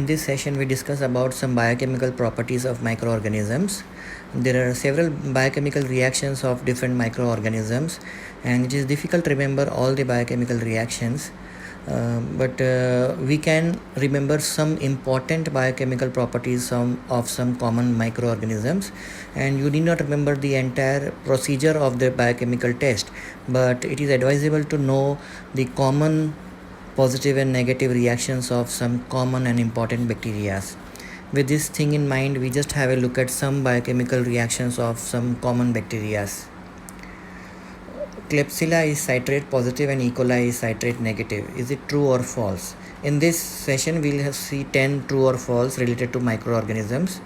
In this session, we discuss about some biochemical properties of microorganisms. There are several biochemical reactions of different microorganisms, and it is difficult to remember all the biochemical reactions. But we can remember some important biochemical properties of some common microorganisms, and you need not remember the entire procedure of the biochemical test, but it is advisable to know the common positive and negative reactions of some common and important bacteria. With this thing in mind, we just have a look at some biochemical reactions of some common bacteria. Klebsiella is citrate positive and E. coli is citrate negative. Is it true or false? In this session, we'll see 10 true or false related to microorganisms.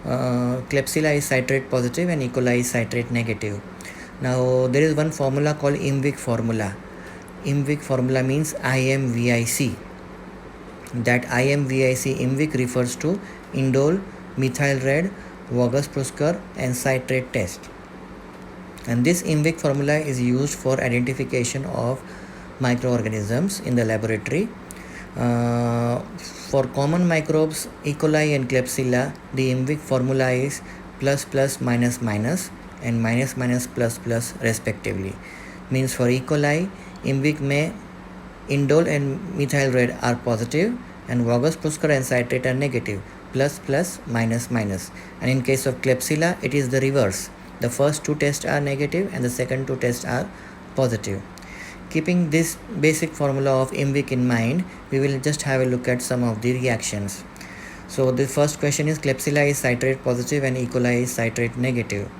Klebsiella is citrate positive and E. coli is citrate negative. Now, there is one formula called IMVIC formula. IMVIC formula means IMVIC. That IMVIC refers to indole, methyl red, Voges-Prusker and citrate test. And this IMVIC formula is used for identification of microorganisms in the laboratory. For common microbes, E. coli and Klebsiella, the IMVIC formula is plus plus minus minus and minus minus plus plus respectively. Means for E. coli, IMVIC में indole and methyl red are positive and Voges-Prusker and citrate are negative, plus plus minus minus. And in case of Klebsiella, it is the reverse. The first two tests are negative and the second two tests are positive. Keeping this basic formula of IMVIC in mind, we will just have a look at some of the reactions. So the first question is Klebsiella is citrate positive and E. coli is citrate negative.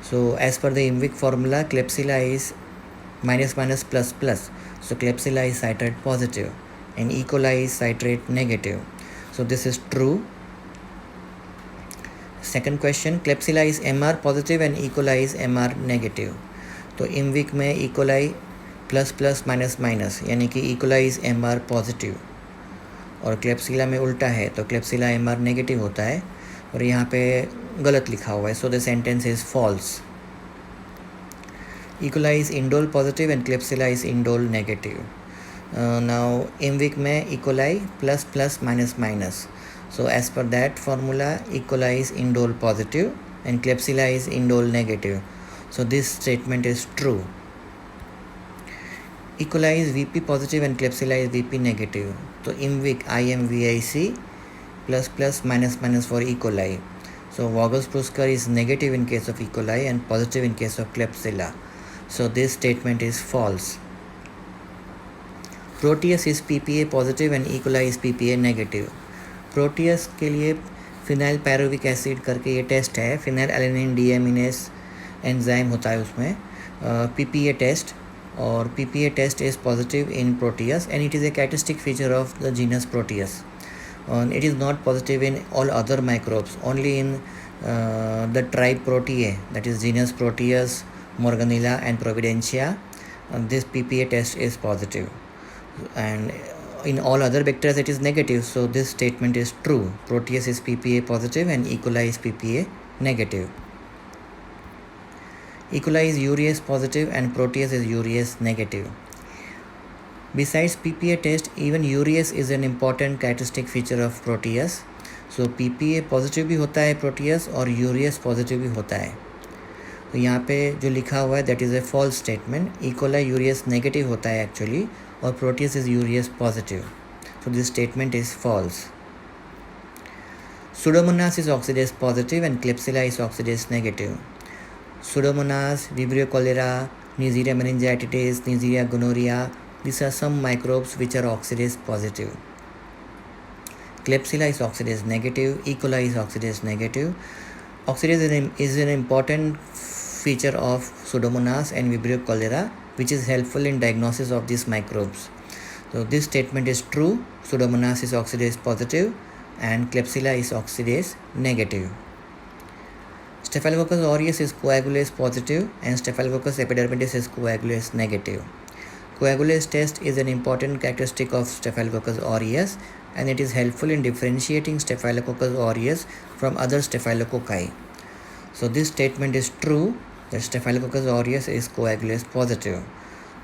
So as per the IMVIC formula, Klebsiella is minus minus plus plus. So Klebsiella is citrate positive and E. coli is citrate negative. So this is true. Second question, Klebsiella is MR positive and E. coli is MR negative. तो IMVIC में E. coli plus plus minus minus यानी कि E. coli is MR positive और Klebsiella में उल्टा है तो Klebsiella MR negative होता है और यहाँ पे गलत लिखा हुआ है. So the sentence is false. E. coli is indole positive and Klebsiella is indole negative. Now IMVIC में E. coli plus plus minus minus. So as per that formula, E. coli is indole positive and Klebsiella is indole negative. So this statement is true. E. coli is VP positive and Klebsiella is VP negative. So IMVIC IMVIC plus plus minus minus for E. coli. So Voges-Prusker is negative in case of E. coli and positive in case of Klebsiella. So this statement is false. Proteus is PPA positive and E. coli is PPA negative. Proteus के लिए phenyl pyruvic acid करके ये test है. Phenyl alanine डीएमिनेस enzyme होता है उसमें. PPA test और PPA test is positive in Proteus and it is a characteristic feature of the genus Proteus. It is not positive in all other microbes, only in the tribe Proteae, that is genus Proteus, Morganella and Providentia. This PPA test is positive and in all other bacteria it is negative. So this statement is true. Proteus is PPA positive and E. coli is PPA negative. E. coli is urease positive and Proteus is urease negative. Besides PPA test, even urease is an important characteristic feature of Proteus. So PPA positive भी होता है Proteus और urease positive भी होता है. तो यहाँ पे जो लिखा हुआ है that is a false statement. E. coli urease negative होता है actually और Proteus is urease positive. So this statement is false. Pseudomonas is oxidase positive and Klebsiella is oxidase negative. Pseudomonas, Vibrio cholera, Neisseria meningitidis, Neisseria gonorrhea, these are some microbes which are oxidase positive. Klebsiella is oxidase negative, E. coli is oxidase negative. Oxidase is an important feature of Pseudomonas and Vibrio cholera, which is helpful in diagnosis of these microbes. So this statement is true. Pseudomonas is oxidase positive and Klebsiella is oxidase negative. Staphylococcus aureus is coagulase positive and Staphylococcus epidermidis is coagulase negative. Coagulase test is an important characteristic of Staphylococcus aureus and it is helpful in differentiating Staphylococcus aureus from other staphylococci. So this statement is true that Staphylococcus aureus is coagulase positive,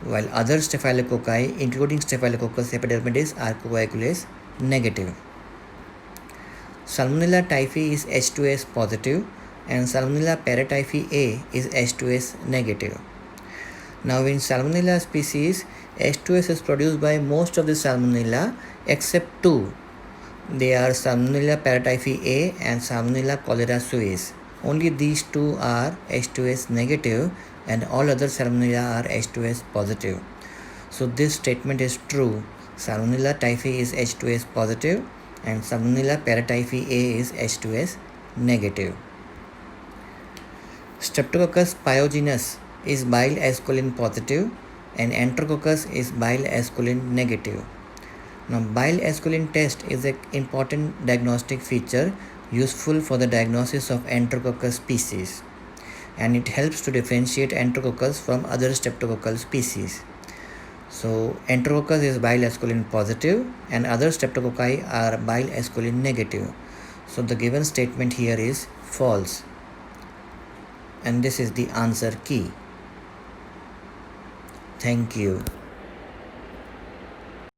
while other staphylococci, including Staphylococcus epidermidis, are coagulase negative. Salmonella typhi is H2S positive and Salmonella paratyphi A is H2S negative. Now in Salmonella species, H2S is produced by most of the Salmonella except two. They are Salmonella paratyphi A and Salmonella cholera suis. Only these two are H2S negative and all other Salmonella are H2S positive. So this statement is true. Salmonella typhi is H2S positive and Salmonella paratyphi A is H2S negative. Streptococcus pyogenes is bile acetylcholine positive and Enterococcus is bile acetylcholine negative. Now, bile acetylcholine test is an important diagnostic feature useful for the diagnosis of Enterococcus species, and it helps to differentiate Enterococcus from other streptococcal species. So, Enterococcus is bile acetylcholine positive and other streptococci are bile acetylcholine negative. So, the given statement here is false, and this is the answer key. Thank you.